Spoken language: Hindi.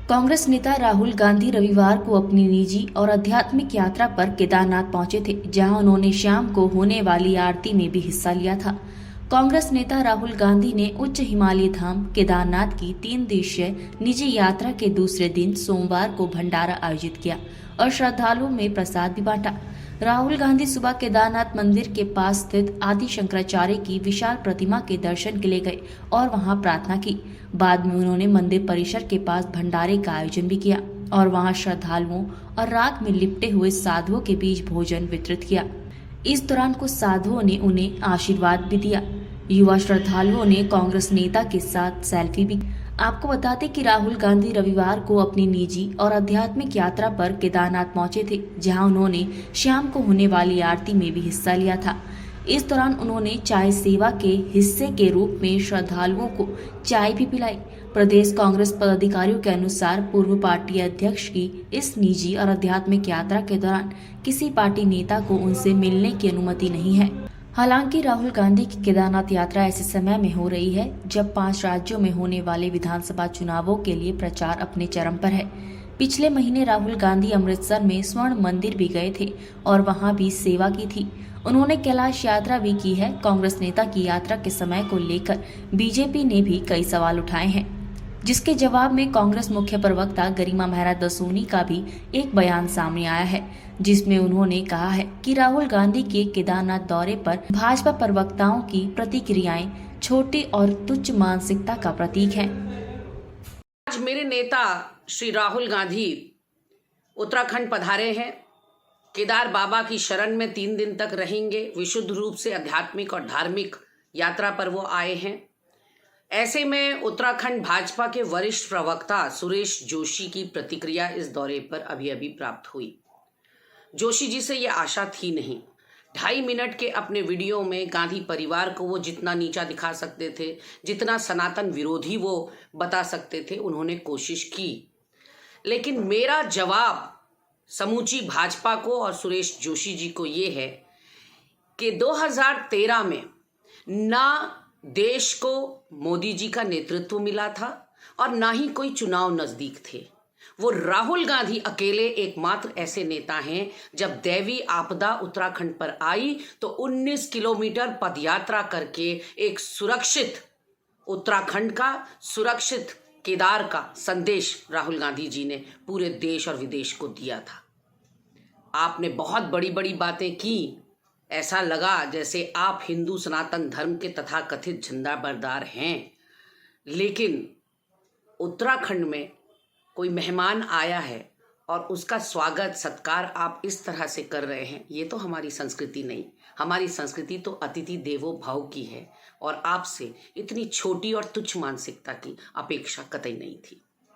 कांग्रेस नेता राहुल गांधी रविवार को अपनी निजी और आध्यात्मिक यात्रा पर केदारनाथ पहुंचे थे, जहां उन्होंने शाम को होने वाली आरती में भी हिस्सा लिया था। कांग्रेस नेता राहुल गांधी ने उच्च हिमालय धाम केदारनाथ की 3 दिवसीय निजी यात्रा के दूसरे दिन सोमवार को भंडारा आयोजित किया और श्रद्धालुओं में प्रसाद भी बांटा। राहुल गांधी सुबह केदारनाथ मंदिर के पास स्थित आदि शंकराचार्य की विशाल प्रतिमा के दर्शन के लिए गए और वहां प्रार्थना की। बाद में उन्होंने मंदिर परिसर के पास भंडारे का आयोजन भी किया और वहां श्रद्धालुओं और राख में लिपटे हुए साधुओं के बीच भोजन वितरित किया। इस दौरान कुछ साधुओं ने उन्हें आशीर्वाद भी दिया। युवा श्रद्धालुओं ने कांग्रेस नेता के साथ सेल्फी भी। आपको बता दें कि राहुल गांधी रविवार को अपनी निजी और आध्यात्मिक यात्रा पर केदारनाथ पहुंचे थे, जहां उन्होंने शाम को होने वाली आरती में भी हिस्सा लिया था। इस दौरान उन्होंने चाय सेवा के हिस्से के रूप में श्रद्धालुओं को चाय भी पिलाई। प्रदेश कांग्रेस पदाधिकारियों के अनुसार पूर्व पार्टी अध्यक्ष की इस निजी और आध्यात्मिक यात्रा के दौरान किसी पार्टी नेता को उनसे मिलने की अनुमति नहीं है। हालांकि राहुल गांधी की केदारनाथ यात्रा ऐसे समय में हो रही है जब 5 राज्यों में होने वाले विधानसभा चुनावों के लिए प्रचार अपने चरम पर है। पिछले महीने राहुल गांधी अमृतसर में स्वर्ण मंदिर भी गए थे और वहां भी सेवा की थी। उन्होंने कैलाश यात्रा भी की है। कांग्रेस नेता की यात्रा के समय को लेकर बीजेपी ने भी कई सवाल उठाए हैं, जिसके जवाब में कांग्रेस मुख्य प्रवक्ता गरिमा मेहरा दसोनी का भी एक बयान सामने आया है, जिसमें उन्होंने कहा है कि राहुल गांधी के केदारनाथ दौरे पर भाजपा प्रवक्ताओं की प्रतिक्रियाएं छोटी और तुच्छ मानसिकता का प्रतीक हैं। आज मेरे नेता श्री राहुल गांधी उत्तराखंड पधारे हैं। केदार बाबा की शरण में 3 दिन तक रहेंगे। विशुद्ध रूप से आध्यात्मिक और धार्मिक यात्रा पर वो आए हैं। ऐसे में उत्तराखंड भाजपा के वरिष्ठ प्रवक्ता सुरेश जोशी की प्रतिक्रिया इस दौरे पर अभी प्राप्त हुई। जोशी जी से ये आशा थी नहीं। 2.5 मिनट के अपने वीडियो में गांधी परिवार को वो जितना नीचा दिखा सकते थे, जितना सनातन विरोधी वो बता सकते थे, उन्होंने कोशिश की। लेकिन मेरा जवाब समूची भाजपा को और सुरेश जोशी जी को ये है कि 2013 में ना देश को मोदी जी का नेतृत्व मिला था और ना ही कोई चुनाव नजदीक थे। वो राहुल गांधी अकेले एकमात्र ऐसे नेता हैं, जब दैवी आपदा उत्तराखंड पर आई तो 19 किलोमीटर पदयात्रा करके एक सुरक्षित उत्तराखंड का, सुरक्षित केदार का संदेश राहुल गांधी जी ने पूरे देश और विदेश को दिया था। आपने बहुत बड़ी बड़ी बातें की। ऐसा लगा जैसे आप हिंदू सनातन धर्म के तथाकथित झंडा बरदार हैं। लेकिन उत्तराखंड में कोई मेहमान आया है और उसका स्वागत सत्कार आप इस तरह से कर रहे हैं, ये तो हमारी संस्कृति नहीं। हमारी संस्कृति तो अतिथि देवो भव की है और आपसे इतनी छोटी और तुच्छ मानसिकता की अपेक्षा कतई नहीं थी।